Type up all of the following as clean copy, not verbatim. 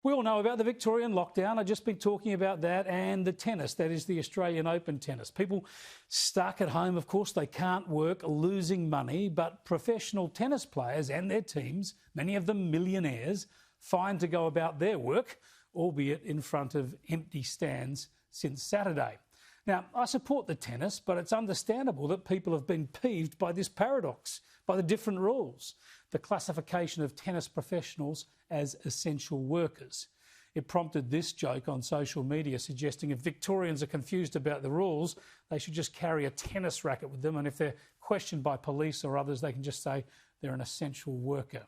We all know about the Victorian lockdown. I've just been talking about that, and the tennis, that is the Australian Open tennis. People stuck at home, of course, they can't work, losing money, but professional tennis players and their teams, many of them millionaires, find to go about their work, albeit in front of empty stands since Saturday. Now, I support the tennis, but it's understandable that people have been peeved by this paradox, by the different rules, the classification of tennis professionals as essential workers. It prompted this joke on social media suggesting if Victorians are confused about the rules, they should just carry a tennis racket with them, and if they're questioned by police or others, they can just say they're an essential worker.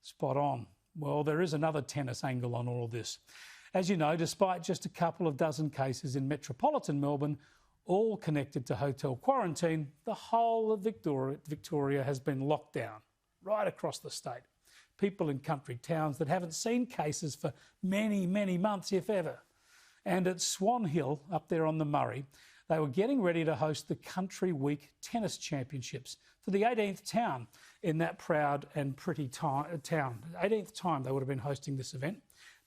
Spot on. Well, there is another tennis angle on all of this. As you know, despite just a couple of dozen cases in metropolitan Melbourne, all connected to hotel quarantine, the whole of Victoria has been locked down right across the state. People in country towns that haven't seen cases for many, many months, if ever. And at Swan Hill, up there on the Murray, they were getting ready to host the Country Week Tennis Championships for the 18th town in that proud and pretty town. 18th time they would have been hosting this event.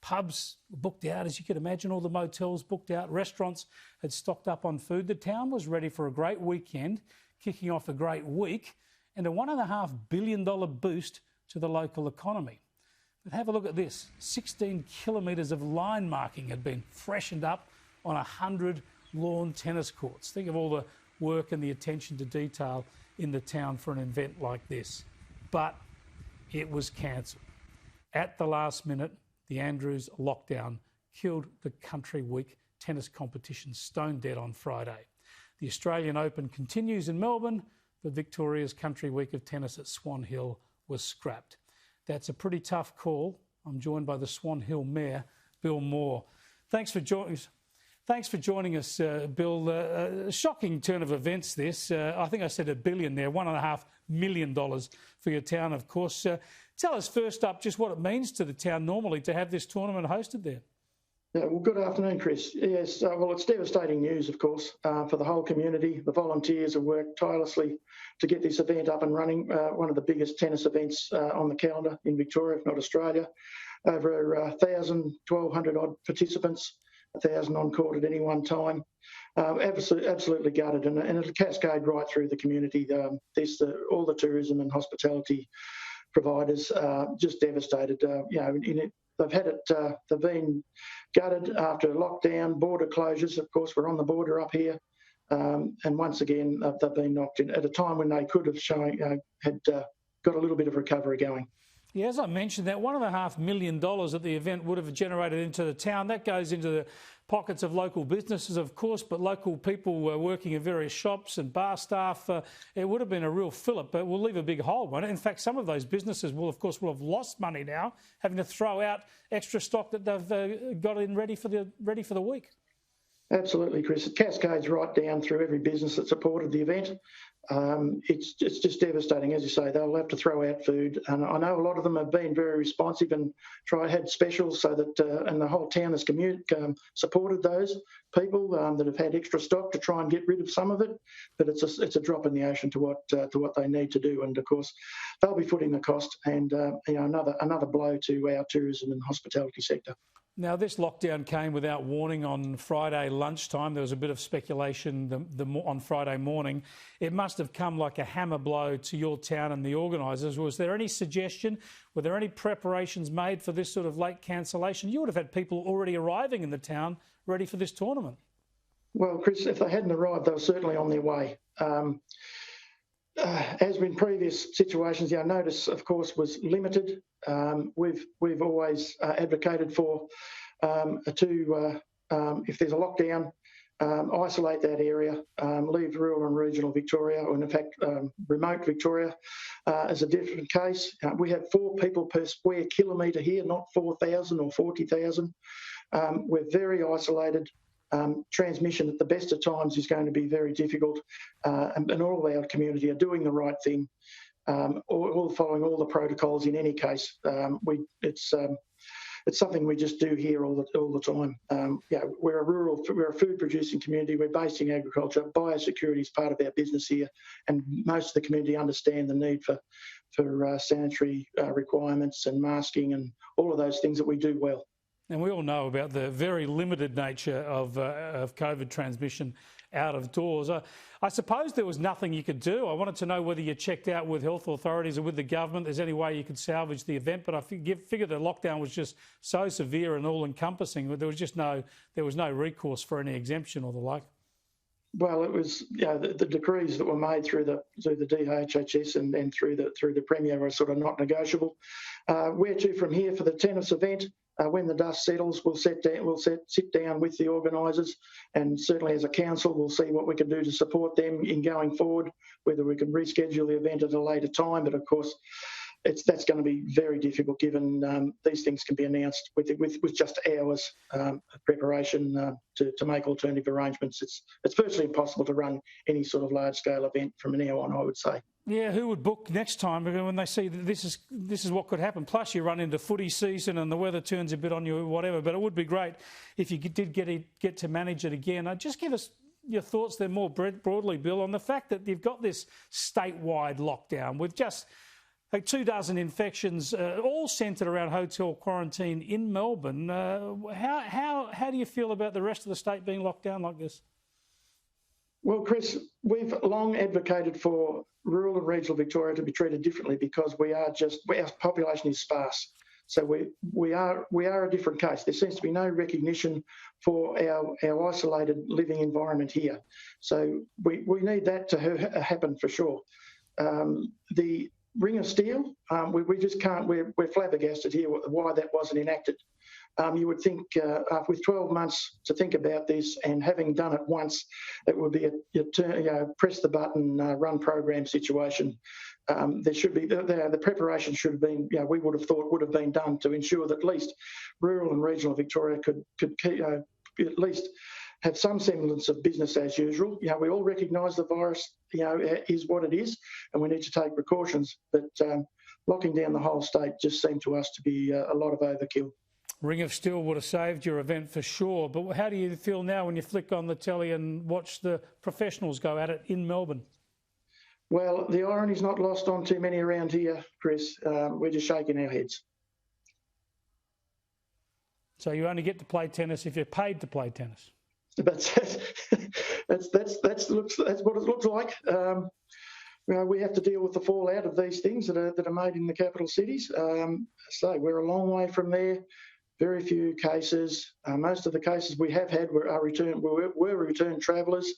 Pubs were booked out, as you could imagine, all the motels booked out, restaurants had stocked up on food. The town was ready for a great weekend, kicking off a great week, and a $1.5 billion boost to the local economy. But have a look at this. 16 kilometres of line marking had been freshened up on 100 lawn tennis courts. Think of all the work and the attention to detail in the town for an event like this. But it was cancelled. At the last minute, the Andrews lockdown killed the Country Week tennis competition stone dead on Friday. The Australian Open continues in Melbourne, but Victoria's Country Week of tennis at Swan Hill was scrapped. That's a pretty tough call. I'm joined by the Swan Hill Mayor, Bill Moar. Thanks for joining us, Bill. A shocking turn of events, this. I think I said $1 billion there, $1.5 million for your town, of course. Tell us first up just what it means to the town normally to have this tournament hosted there. Yeah, well, good afternoon, Chris. Yes, well, it's devastating news, of course, for the whole community. The volunteers have worked tirelessly to get this event up and running, one of the biggest tennis events on the calendar in Victoria, if not Australia. Over 1,000, 1,200 odd participants, 1,000 on court at any one time. Absolutely gutted, and it'll cascade right through the community. All the tourism and hospitality providers just devastated. They've been gutted after lockdown, border closures. Of course, we're on the border up here, and once again they've been knocked in at a time when they could have got a little bit of recovery going. Yeah, as I mentioned, that $1.5 million that the event would have generated into the town, that goes into the pockets of local businesses, of course, but local people were working in various shops and bar staff. It would have been a real fillip, but we'll leave a big hole, won't it? In fact, some of those businesses will have lost money now, having to throw out extra stock that they've got in ready for the week. Absolutely, Chris. It cascades right down through every business that supported the event. It's just devastating, as you say. They'll have to throw out food, and I know a lot of them have been very responsive and had specials so that, and the whole town has supported those people that have had extra stock to try and get rid of some of it. But it's a drop in the ocean to what they need to do, and of course they'll be footing the cost, and another blow to our tourism and hospitality sector. Now, this lockdown came without warning on Friday lunchtime. There was a bit of speculation on Friday morning. It must have come like a hammer blow to your town and the organisers. Was there any suggestion? Were there any preparations made for this sort of late cancellation? You would have had people already arriving in the town ready for this tournament. Well, Chris, if they hadn't arrived, they were certainly on their way. As in previous situations, our notice, of course, was limited. We've always advocated for if there's a lockdown, isolate that area, leave rural and regional Victoria, or in fact remote Victoria, as a different case. We have 4 people per square kilometre here, not 4,000 or 40,000. We're very isolated. Transmission at the best of times is going to be very difficult, and all of our community are doing the right thing, all following all the protocols. In any case, it's something we just do here all the time. We're a food producing community. We're based in agriculture. Biosecurity is part of our business here, and most of the community understand the need for sanitary requirements and masking and all of those things that we do well. And we all know about the very limited nature of COVID transmission out of doors. I suppose there was nothing you could do. I wanted to know whether you checked out with health authorities or with the government. There's any way you could salvage the event, but I figured the lockdown was just so severe and all-encompassing that there was no recourse for any exemption or the like. Well, it was the decrees that were made through the DHHS and through the Premier were sort of not negotiable. Where to from here for the tennis event? When the dust settles, we'll sit down with the organisers, and certainly as a council, we'll see what we can do to support them in going forward. Whether we can reschedule the event at a later time, but of course, that's going to be very difficult given these things can be announced with just hours of preparation to make alternative arrangements. It's virtually impossible to run any sort of large scale event from now on, I would say. Yeah, who would book next time when they see that this is what could happen? Plus, you run into footy season and the weather turns a bit on you, whatever. But it would be great if you did get to manage it again. Just give us your thoughts there more broadly, Bill, on the fact that you've got this statewide lockdown with just 24 infections, all centred around hotel quarantine in Melbourne. How do you feel about the rest of the state being locked down like this? Well, Chris, we've long advocated for rural and regional Victoria to be treated differently because our population is sparse. So we are a different case. There seems to be no recognition for our isolated living environment here. So we need that to happen for sure. The Ring of Steel, we just can't. We're flabbergasted here why that wasn't enacted. You would think with 12 months to think about this and having done it once, it would be a press the button, run program situation. There should be the preparation should have been. We would have thought would have been done to ensure that at least rural and regional Victoria could at least have some semblance of business as usual. We all recognise the virus, is what it is, and we need to take precautions. But locking down the whole state just seemed to us to be a lot of overkill. Ring of Steel would have saved your event for sure. But how do you feel now when you flick on the telly and watch the professionals go at it in Melbourne? Well, the irony's not lost on too many around here, Chris. We're just shaking our heads. So you only get to play tennis if you're paid to play tennis. That's what it looks like. We have to deal with the fallout of these things that are made in the capital cities. So we're a long way from there. Very few cases. Most of the cases we have had were return travellers,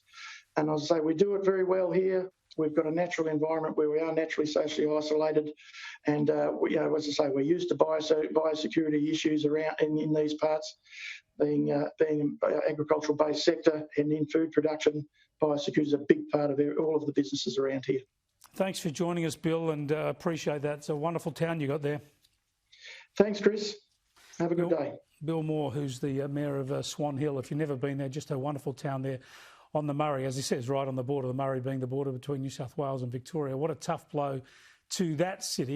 and as I say, we do it very well here. We've got a natural environment where we are naturally socially isolated, and as I say, we're used to biosecurity issues around in these parts. Being an agricultural-based sector and in food production, biosecurity is a big part of all of the businesses around here. Thanks for joining us, Bill, and appreciate that. It's a wonderful town you got there. Thanks, Chris. Have a good day. Bill Moar, who's the Mayor of Swan Hill. If you've never been there, just a wonderful town there on the Murray. As he says, right on the border, the Murray being the border between New South Wales and Victoria. What a tough blow to that city.